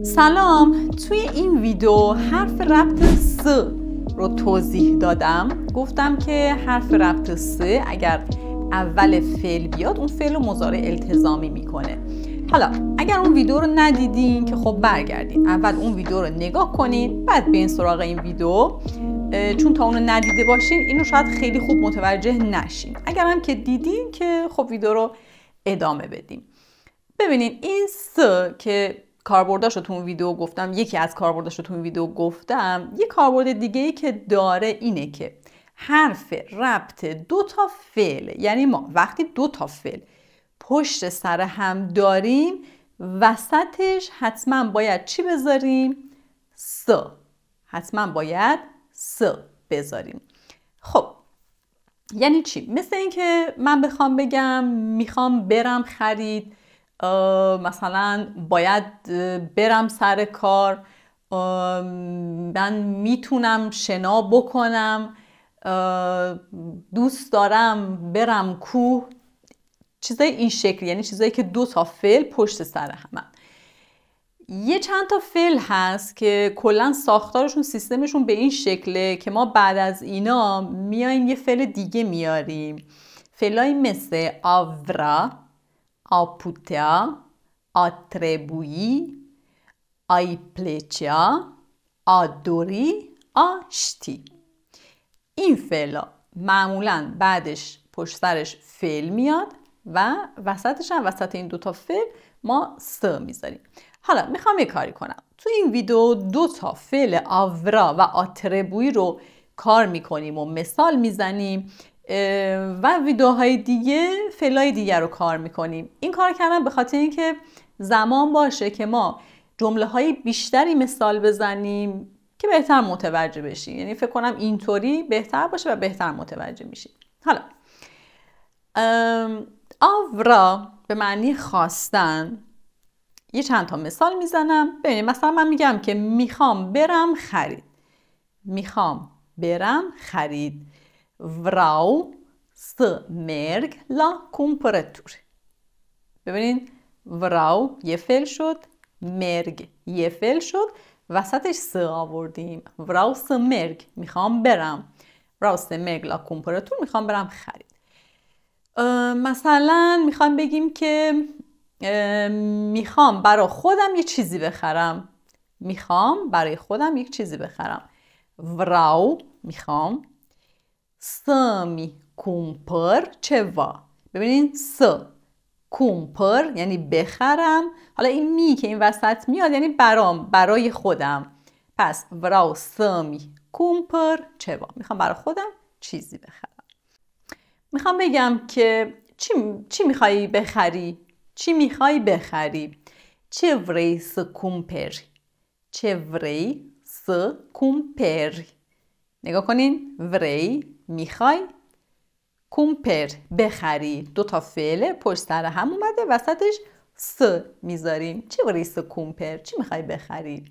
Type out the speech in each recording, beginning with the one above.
سلام، توی این ویدیو حرف ربط س رو توضیح دادم. گفتم که حرف ربط س اگر اول فعل بیاد اون فعل رو مضارع التزامی میکنه. حالا اگر اون ویدیو رو ندیدین که خب برگردین اول اون ویدیو رو نگاه کنین بعد بیاین سراغ این ویدیو، چون تا اونو ندیده باشین اینو شاید خیلی خوب متوجه نشین. اگر هم که دیدین که خب ویدیو رو ادامه بدیم. ببینین این س که کاربرداشو تو اون ویدیو گفتم، یکی از کاربرداشو تو اون ویدیو گفتم، یه کاربرد دیگه ای که داره اینه که حرف ربط دو تا فعل، یعنی ما وقتی دو تا فعل پشت سر هم داریم وسطش حتما باید چی بذاریم؟ س. حتما باید س بذاریم. خب یعنی چی؟ مثل این که من بخوام بگم میخوام برم خرید، مثلا باید برم سر کار، من میتونم شنا بکنم، دوست دارم برم کوه، چیزای این شکلی، یعنی چیزایی که دو تا فعل پشت سر همن. یه چند تا فعل هست که کلا ساختارشون سیستمشون به این شکله که ما بعد از اینا میایم یه فعل دیگه میاریم. فعلایی مثل آورا، آپوتیا، آتربویی، آی پلیچیا، آدوری، آشتی. این فعلا معمولا بعدش پشت سرش فعل میاد و وسطش هم وسط این دوتا فعل ما س میذاریم. حالا میخوام یه کاری کنم. تو این ویدیو دو تا فعل آورا و آتربویی رو کار میکنیم و مثال میزنیم و ویدیوهای دیگه فعلای دیگر رو کار میکنیم. این کار کردم به خاطر اینکه زمان باشه که ما جمله های بیشتری مثال بزنیم که بهتر متوجه بشیم. یعنی فکر کنم اینطوری بهتر باشه و بهتر متوجه میشیم. حالا آورا به معنی خواستن. یه چند تا مثال میزنم. ببینید مثلا من میگم که میخوام برم خرید. میخوام برم خرید. Vreau să merg la cumpărături. ببینید vreau یه فعل شد، merg یه فعل شد، وسطش س آوردیم. vreau să merg میخوام برم. vreau să merg la cumpărături میخوام برم خرید. مثلا میخوام بگیم که میخوام برای خودم یه چیزی بخرم. میخوام برای خودم یک چیزی بخرم. vreau میخوام să-mi cumpăr ceva. ببینین س cumpăr یعنی بخرم. حالا این می که این وسط میاد یعنی برای خودم. پس vreau să-mi cumpăr ceva. میخوام برای خودم چیزی بخرم. میخوام بگم که چی میخوایی بخری؟ چی میخوایی بخری؟ Ce vrei să cumperi? Ce vrei să cumperi? نگاه کنین. vrei میخوای، کومپر بخری. دو تا فعل پشت سر هم اومده وسطش س میذاریم. چی وری س کومپر؟ چی میخوای بخری؟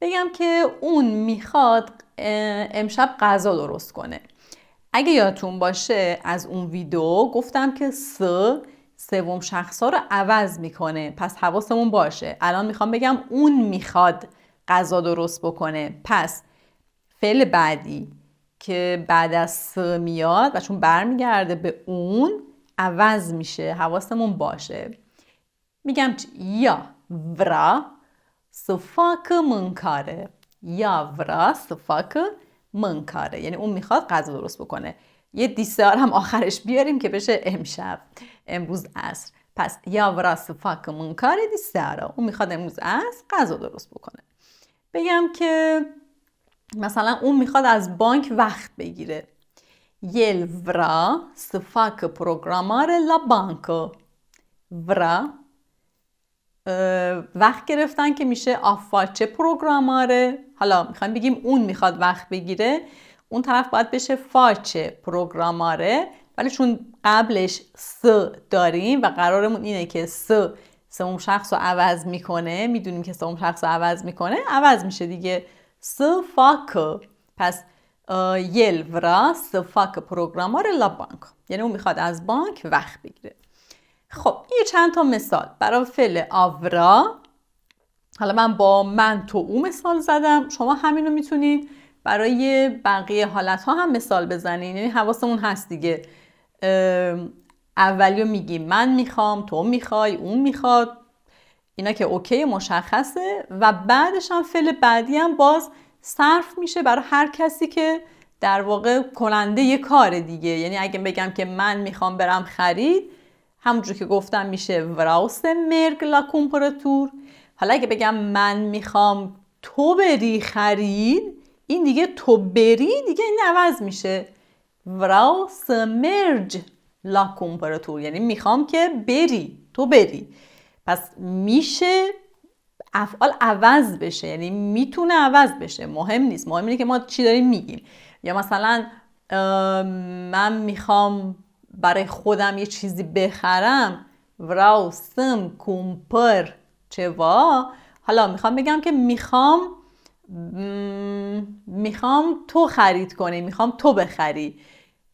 بگم که اون میخواد امشب غذا درست کنه. اگه یادتون باشه از اون ویدیو گفتم که س سوم شخصا رو عوض میکنه، پس حواسمون باشه. الان میخوام بگم اون میخواد غذا درست بکنه، پس فعل بعدی که بعد از س میاد و چون برمیگرده به اون عوض میشه. حواسمون باشه. میگم یا vrea să facă mâncare. یا vrea să facă mâncare یعنی اون میخواد غذا درست بکنه. یه دیسار هم آخرش بیاریم که بشه امشب، امروز عصر. پس یا vrea să facă mâncare دیسارا، اون میخواد امروز عصر غذا درست بکنه. بگم که مثلا اون میخواد از بانک وقت بگیره. El vrea să facă programare la bancă. vrea وقت گرفتن که میشه a face programare. حالا میخوایم بگیم اون میخواد وقت بگیره، اون طرف باید بشه face programare، ولی چون قبلش س داریم و قرارمون اینه که سوم شخص رو عوض میکنه، میدونیم که سوم شخص رو عوض میکنه، عوض میشه دیگه. să facă. پس el vrea să facă programare la bancă یعنی اون میخواد از بانک وقت بگیره. خب یه چند تا مثال برای فعل آورا حالا من با من تو او مثال زدم، شما همین رو میتونید برای بقیه حالت ها هم مثال بزنید. یعنی حواسمون هست دیگه، اولیو میگیم من میخوام، تو میخوای، اون میخواد، اینا که اوکی مشخصه، و بعدش هم فعل بعدی هم باز صرف میشه برای هر کسی که در واقع کننده یه کار دیگه. یعنی اگه بگم که من میخوام برم خرید، همونجور که گفتم میشه وراوس مرگ لا کومپراتور. حالا اگه بگم من میخوام تو بری خرید، این دیگه تو بری دیگه این عوض میشه وراوس مرج لا کومپراتور، یعنی میخوام که بری، تو بری. پس میشه افعال عوض بشه، یعنی میتونه عوض بشه، مهم نیست، مهم اینه که ما چی داریم میگیم. یا مثلا من میخوام برای خودم یه چیزی بخرم، وراوسم کومپر چوا. حالا میخوام بگم که میخوام تو خرید کنی، میخوام تو بخری،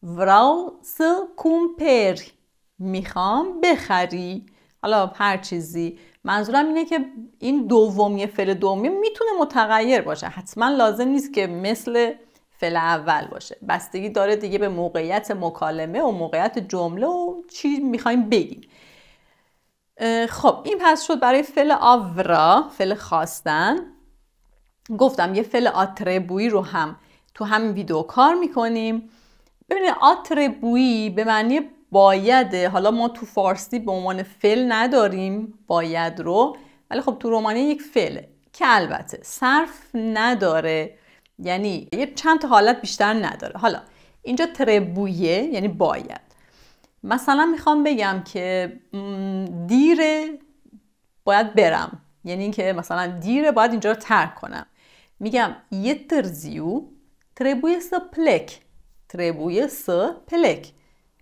وراوس کومپر، میخوام بخری. حالا هر چیزی، منظورم اینه که این دومی، فعل دومی میتونه متغیر باشه، حتما لازم نیست که مثل فعل اول باشه، بستگی داره دیگه به موقعیت مکالمه و موقعیت جمله و چی میخوایم بگیم. خب این پس شد برای فعل آورا، فعل خواستن. گفتم یه فعل آتربویی رو هم تو همین ویدیو کار میکنیم. ببینید آتربویی به معنی بایده. حالا ما تو فارسی به عنوان فعل نداریم باید رو، ولی خب تو رومانی یک فعله که البته صرف نداره، یعنی یه چند تا حالت بیشتر نداره. حالا اینجا تربویه یعنی باید. مثلا میخوام بگم که دیره باید برم، یعنی اینکه مثلا دیره باید اینجا رو ترک کنم. میگم یه ترزیو تربوی سه پلک، تربوی سه پلک،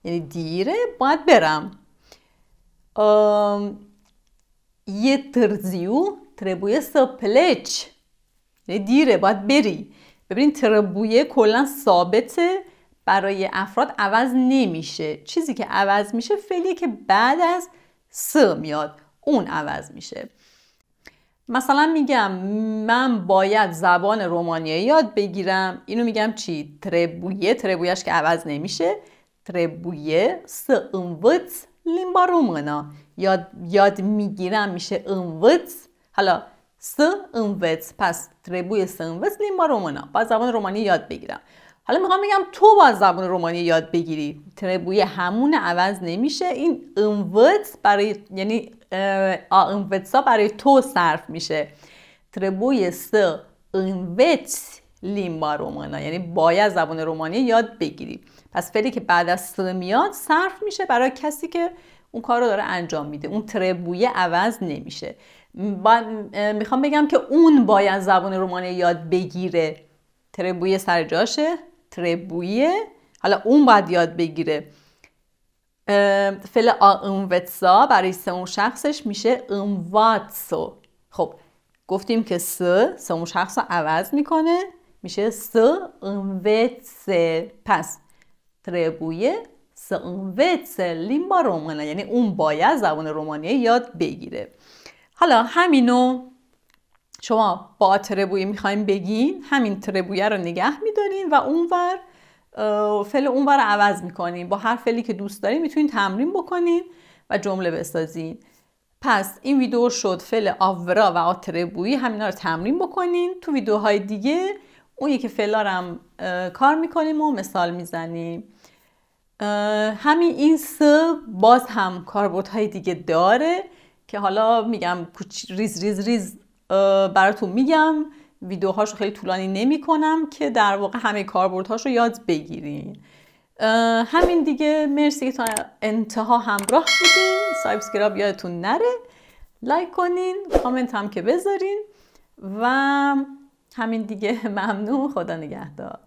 یعنی دیره باید برم. یه ترزیو تربوی سه پلچ، یعنی دیره باید بری. ببینید تربویه کلا ثابته، برای افراد عوض نمیشه. چیزی که عوض میشه فعلیه که بعد از س میاد، اون عوض میشه. مثلا میگم من باید زبان رومانیایی یاد بگیرم، اینو میگم چی؟ تربویه، تربویش که عوض نمیشه، تربویه س انوت لیمبا رومانا، یاد میگیرم میشه انوت. حالا س انوت، پس تربوی س انوت لیمبا رومانا، باید زبان رومانی یاد بگیرم. حالا میخوام بگم تو باید زبان رومانی یاد بگیری، تربوی همون عوض نمیشه، این انوت برای، یعنی انوتسا برای تو صرف میشه. تربوی س انوت لیمبا رومانا، یعنی باید زبان رومانی یاد بگیری. پس فعلی که بعد از س میاد صرف میشه برای کسی که اون کار رو داره انجام میده، اون تربوی عوض نمیشه. میخوام بگم که اون باید زبان رومانی یاد بگیره، تربوی سر جاشه، تربویه، حالا اون باید یاد بگیره. فعل انوتسا برای سوم شخصش میشه انواتسو. خب گفتیم که سوم شخص رو عوض میکنه، میشه س انوتسه. پس تربویه س انوتسه لیمبا رومانا، یعنی اون باید زبان رومانی یاد بگیره. حالا همینو شما با تربویه میخوایم بگین، همین تربویه رو نگه میدارین و اونور فعل اونور رو عوض میکنین. با هر فعلی که دوست دارین میتونین تمرین بکنین و جمله بسازین. پس این ویدیو شد فعل آورا و آتربویی، همینا رو تمرین بکنین. تو ویدیوهای دیگه اون یکی فعلا رو هم کار میکنیم و مثال میزنیم. همین این باز هم کاربردهای دیگه داره که حالا میگم ریز براتون میگم، ویدیوهاشو خیلی طولانی نمی کنم که در واقع همه کاربردهاشو یاد بگیرین. همین دیگه، مرسی که تا انتها همراه بودین. سابسکرایب یادتون نره، لایک کنین، کامنت هم که بذارین و همین دیگه. ممنون، خدا نگهدار.